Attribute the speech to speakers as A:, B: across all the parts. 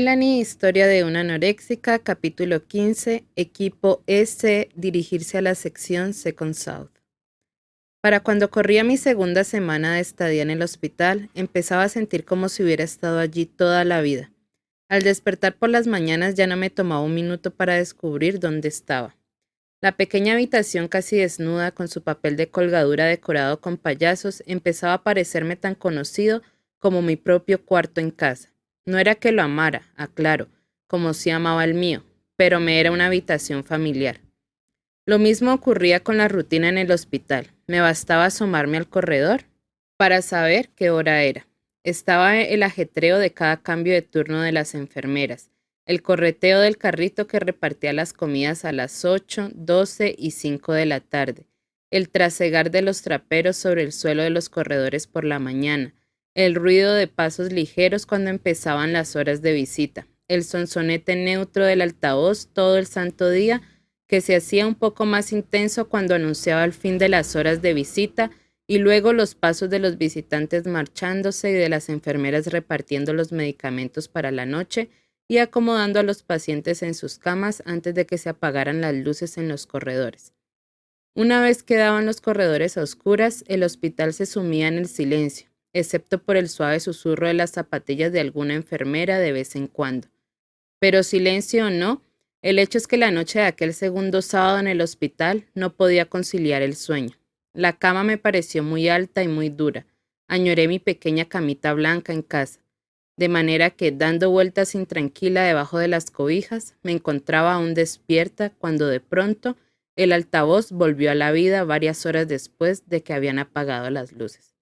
A: Melanie, historia de una anoréxica, capítulo 15, equipo S, dirigirse a la sección Second South. Para cuando corría mi segunda semana de estadía en el hospital, empezaba a sentir como si hubiera estado allí toda la vida. Al despertar por las mañanas ya no me tomaba un minuto para descubrir dónde estaba. La pequeña habitación casi desnuda, con su papel de colgadura decorado con payasos, empezaba a parecerme tan conocido como mi propio cuarto en casa. No era que lo amara, aclaro, como si amaba el mío, pero me era una habitación familiar. Lo mismo ocurría con la rutina en el hospital. Me bastaba asomarme al corredor para saber qué hora era. Estaba el ajetreo de cada cambio de turno de las enfermeras, el correteo del carrito que repartía las comidas a las 8, 12 y 5 de la tarde, el trasegar de los traperos sobre el suelo de los corredores por la mañana, el ruido de pasos ligeros cuando empezaban las horas de visita, el sonsonete neutro del altavoz todo el santo día, que se hacía un poco más intenso cuando anunciaba el fin de las horas de visita, y luego los pasos de los visitantes marchándose y de las enfermeras repartiendo los medicamentos para la noche y acomodando a los pacientes en sus camas antes de que se apagaran las luces en los corredores. Una vez quedaban los corredores a oscuras, el hospital se sumía en el silencio, excepto por el suave susurro de las zapatillas de alguna enfermera de vez en cuando. Pero silencio o no, el hecho es que la noche de aquel segundo sábado en el hospital no podía conciliar el sueño. La cama me pareció muy alta y muy dura. Añoré mi pequeña camita blanca en casa, de manera que, dando vueltas intranquila debajo de las cobijas, me encontraba aún despierta cuando de pronto el altavoz volvió a la vida varias horas después de que habían apagado las luces.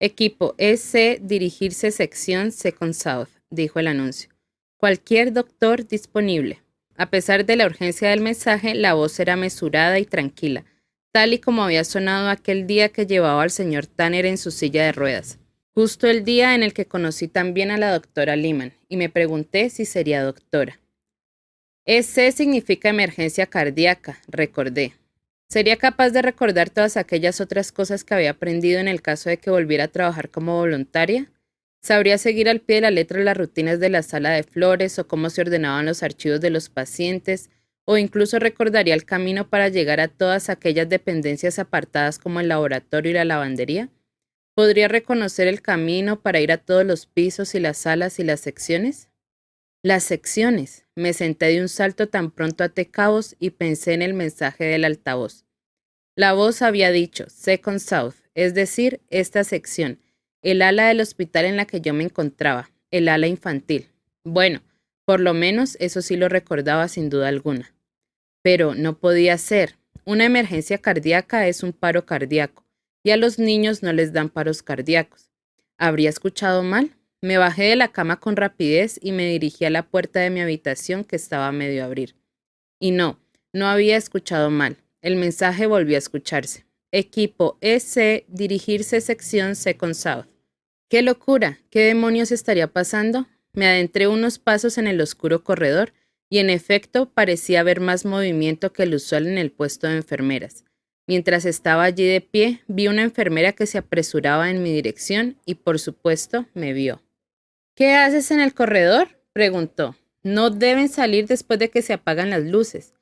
A: Equipo S, dirigirse sección Second South, dijo el anuncio. Cualquier doctor disponible. A pesar de la urgencia del mensaje, la voz era mesurada y tranquila, tal y como había sonado aquel día que llevaba al señor Tanner en su silla de ruedas. Justo el día en el que conocí también a la doctora Lehman, y me pregunté si sería doctora. EC significa emergencia cardíaca, recordé. ¿Sería capaz de recordar todas aquellas otras cosas que había aprendido en el caso de que volviera a trabajar como voluntaria? ¿Sabría seguir al pie de la letra las rutinas de la sala de flores o cómo se ordenaban los archivos de los pacientes? ¿O incluso recordaría el camino para llegar a todas aquellas dependencias apartadas como el laboratorio y la lavandería? ¿Podría reconocer el camino para ir a todos los pisos y las salas y las secciones? Las secciones. Me senté de un salto tan pronto até cabos y pensé en el mensaje del altavoz. La voz había dicho Second South, es decir, esta sección, el ala del hospital en la que yo me encontraba, el ala infantil. Bueno, por lo menos eso sí lo recordaba sin duda alguna. Pero no podía ser. Una emergencia cardíaca es un paro cardíaco, y a los niños no les dan paros cardíacos. ¿Habría escuchado mal? Me bajé de la cama con rapidez y me dirigí a la puerta de mi habitación que estaba a medio abrir. Y no había escuchado mal. El mensaje volvió a escucharse. Equipo S, dirigirse sección Second South. ¡Qué locura! ¿Qué demonios estaría pasando? Me adentré unos pasos en el oscuro corredor y en efecto parecía haber más movimiento que el usual en el puesto de enfermeras. Mientras estaba allí de pie, vi una enfermera que se apresuraba en mi dirección y, por supuesto, me vio. ¿Qué haces en el corredor?, preguntó. No deben salir después de que se apagan las luces.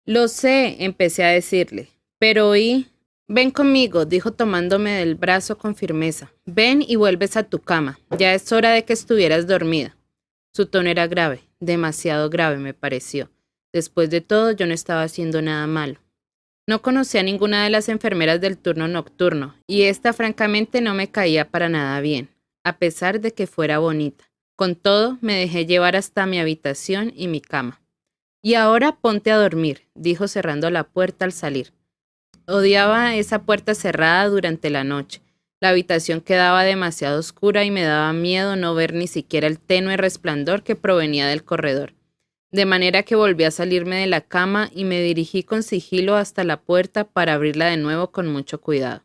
A: Lo sé, empecé a decirle, pero oí. Ven conmigo, dijo tomándome del brazo con firmeza. Ven y vuelves a tu cama. Ya es hora de que estuvieras dormida. Su tono era grave, demasiado grave me pareció. Después de todo, yo no estaba haciendo nada malo. No conocía a ninguna de las enfermeras del turno nocturno, y esta francamente no me caía para nada bien, a pesar de que fuera bonita. Con todo, me dejé llevar hasta mi habitación y mi cama. Y ahora ponte a dormir, dijo cerrando la puerta al salir. Odiaba esa puerta cerrada durante la noche. La habitación quedaba demasiado oscura y me daba miedo no ver ni siquiera el tenue resplandor que provenía del corredor. De manera que volví a salirme de la cama y me dirigí con sigilo hasta la puerta para abrirla de nuevo con mucho cuidado.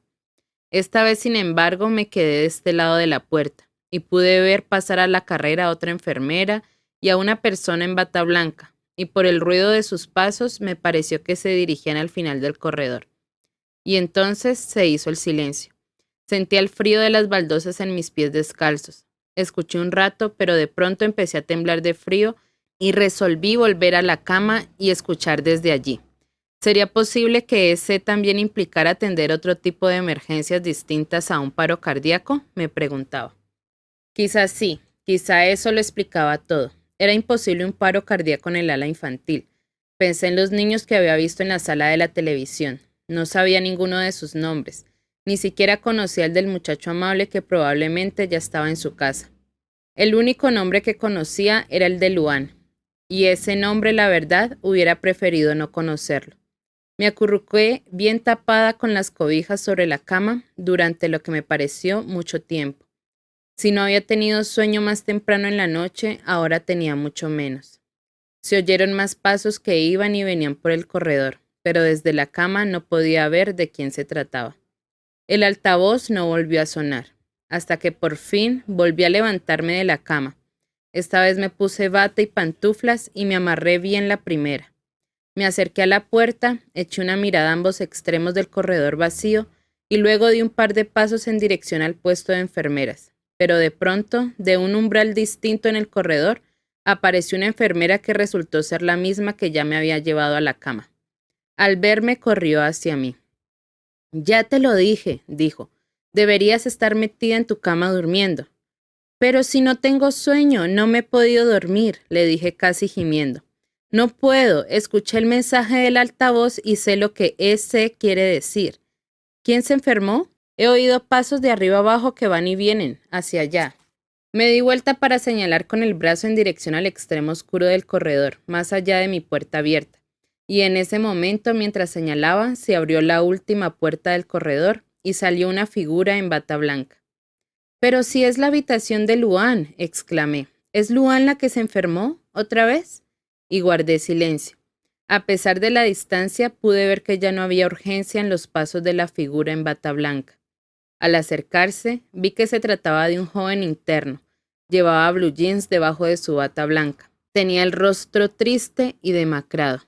A: Esta vez, sin embargo, me quedé de este lado de la puerta y pude ver pasar a la carrera a otra enfermera y a una persona en bata blanca, y por el ruido de sus pasos me pareció que se dirigían al final del corredor. Y entonces se hizo el silencio. Sentía el frío de las baldosas en mis pies descalzos. Escuché un rato, pero de pronto empecé a temblar de frío y resolví volver a la cama y escuchar desde allí. ¿Sería posible que ese también implicara atender otro tipo de emergencias distintas a un paro cardíaco? Me preguntaba. Quizás sí, quizá eso lo explicaba todo. Era imposible un paro cardíaco en el ala infantil. Pensé en los niños que había visto en la sala de la televisión. No sabía ninguno de sus nombres. Ni siquiera conocía el del muchacho amable que probablemente ya estaba en su casa. El único nombre que conocía era el de Luan, y ese nombre, la verdad, hubiera preferido no conocerlo. Me acurruqué bien tapada con las cobijas sobre la cama durante lo que me pareció mucho tiempo. Si no había tenido sueño más temprano en la noche, ahora tenía mucho menos. Se oyeron más pasos que iban y venían por el corredor, pero desde la cama no podía ver de quién se trataba. El altavoz no volvió a sonar, hasta que por fin volví a levantarme de la cama. Esta vez me puse bata y pantuflas y me amarré bien la primera. Me acerqué a la puerta, eché una mirada a ambos extremos del corredor vacío y luego di un par de pasos en dirección al puesto de enfermeras. Pero de pronto, de un umbral distinto en el corredor, apareció una enfermera que resultó ser la misma que ya me había llevado a la cama. Al verme, corrió hacia mí. «Ya te lo dije», dijo. «Deberías estar metida en tu cama durmiendo». «Pero si no tengo sueño, no me he podido dormir», le dije casi gimiendo. «No puedo, escuché el mensaje del altavoz y sé lo que ese quiere decir». «¿Quién se enfermó?» «He oído pasos de arriba abajo que van y vienen, hacia allá». Me di vuelta para señalar con el brazo en dirección al extremo oscuro del corredor, más allá de mi puerta abierta. Y en ese momento, mientras señalaba, se abrió la última puerta del corredor y salió una figura en bata blanca. «Pero si es la habitación de Luan», exclamé. «¿Es Luan la que se enfermó? ¿Otra vez?» Y guardé silencio. A pesar de la distancia, pude ver que ya no había urgencia en los pasos de la figura en bata blanca. Al acercarse, vi que se trataba de un joven interno. Llevaba blue jeans debajo de su bata blanca. Tenía el rostro triste y demacrado.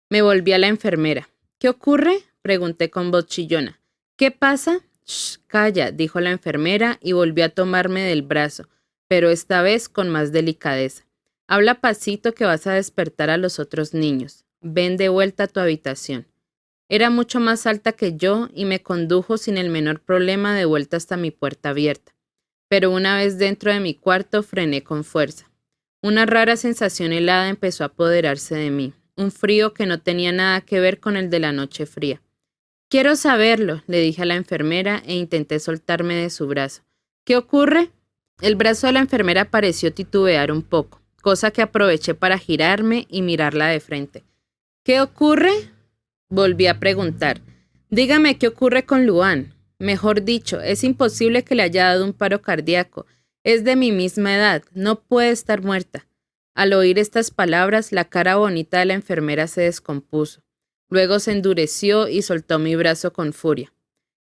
A: Me volví a la enfermera. «¿Qué ocurre?», pregunté con voz chillona. «¿Qué pasa?» «Shh, calla», dijo la enfermera y volvió a tomarme del brazo, pero esta vez con más delicadeza. «Habla pasito que vas a despertar a los otros niños. Ven de vuelta a tu habitación». Era mucho más alta que yo y me condujo sin el menor problema de vuelta hasta mi puerta abierta. Pero una vez dentro de mi cuarto frené con fuerza. Una rara sensación helada empezó a apoderarse de mí, un frío que no tenía nada que ver con el de la noche fría. «Quiero saberlo», le dije a la enfermera e intenté soltarme de su brazo. «¿Qué ocurre?» El brazo de la enfermera pareció titubear un poco, cosa que aproveché para girarme y mirarla de frente. «¿Qué ocurre?», volví a preguntar. «Dígame qué ocurre con Luan. Mejor dicho, es imposible que le haya dado un paro cardíaco. Es de mi misma edad, no puede estar muerta». Al oír estas palabras, la cara bonita de la enfermera se descompuso. Luego se endureció y soltó mi brazo con furia.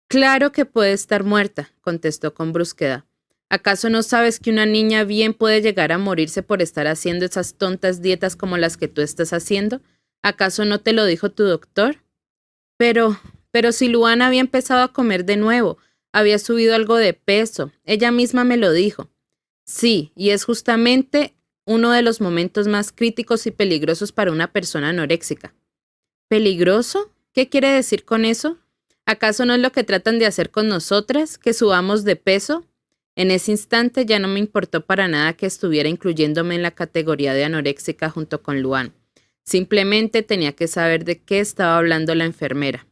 A: «Claro que puede estar muerta», contestó con brusquedad. «¿Acaso no sabes que una niña bien puede llegar a morirse por estar haciendo esas tontas dietas como las que tú estás haciendo? ¿Acaso no te lo dijo tu doctor?» Pero si Luana había empezado a comer de nuevo, había subido algo de peso, ella misma me lo dijo. «Sí, y es justamente uno de los momentos más críticos y peligrosos para una persona anoréxica». «¿Peligroso? ¿Qué quiere decir con eso? ¿Acaso no es lo que tratan de hacer con nosotras, que subamos de peso?» En ese instante ya no me importó para nada que estuviera incluyéndome en la categoría de anoréxica junto con Luan. Simplemente tenía que saber de qué estaba hablando la enfermera.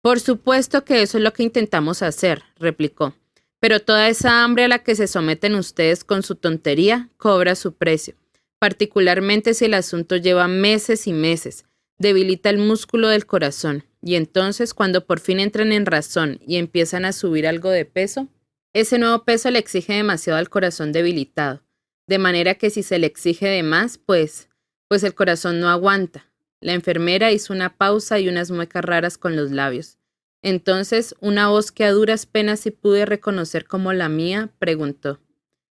A: «Por supuesto que eso es lo que intentamos hacer», replicó. «Pero toda esa hambre a la que se someten ustedes con su tontería cobra su precio, particularmente si el asunto lleva meses y meses. Debilita el músculo del corazón, y entonces cuando por fin entran en razón y empiezan a subir algo de peso, ese nuevo peso le exige demasiado al corazón debilitado, de manera que si se le exige de más, pues el corazón no aguanta». La enfermera hizo una pausa y unas muecas raras con los labios. Entonces, una voz que a duras penas sí pude reconocer como la mía, preguntó: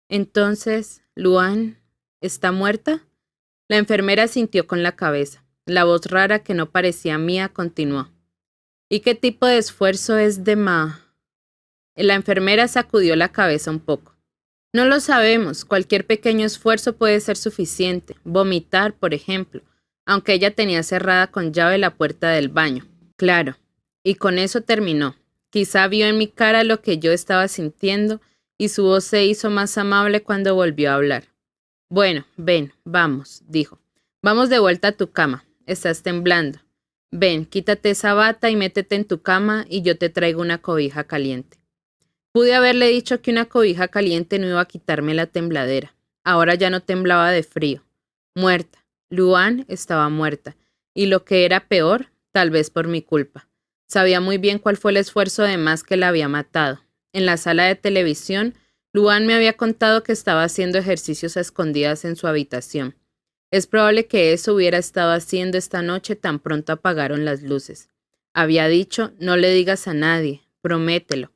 A: «Entonces, ¿Luan está muerta?» La enfermera asintió con la cabeza. La voz rara, que no parecía mía, continuó: «¿Y qué tipo de esfuerzo es de ma...?» La enfermera sacudió la cabeza un poco. No lo sabemos, cualquier pequeño esfuerzo puede ser suficiente. Vomitar, por ejemplo, aunque ella tenía cerrada con llave la puerta del baño. Claro, y con eso terminó. Quizá vio en mi cara lo que yo estaba sintiendo y su voz se hizo más amable cuando volvió a hablar. Bueno, ven, vamos, dijo. Vamos de vuelta a tu cama. Estás temblando. Ven, quítate esa bata y métete en tu cama y yo te traigo una cobija caliente. Pude haberle dicho que una cobija caliente no iba a quitarme la tembladera. Ahora ya no temblaba de frío. Muerta. Luan estaba muerta. Y lo que era peor, tal vez por mi culpa. Sabía muy bien cuál fue el esfuerzo de más que la había matado. En la sala de televisión, Luan me había contado que estaba haciendo ejercicios a escondidas en su habitación. Es probable que eso hubiera estado haciendo esta noche tan pronto apagaron las luces. Había dicho, no le digas a nadie, promételo.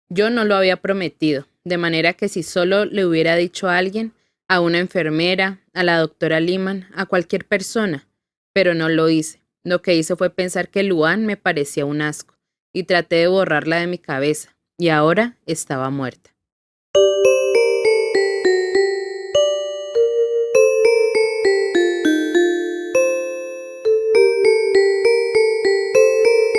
A: Yo no lo había prometido, de manera que si solo le hubiera dicho a alguien, a una enfermera, a la doctora Lehman, a cualquier persona, pero no lo hice. Lo que hice fue pensar que Luan me parecía un asco, y traté de borrarla de mi cabeza, y ahora estaba muerta.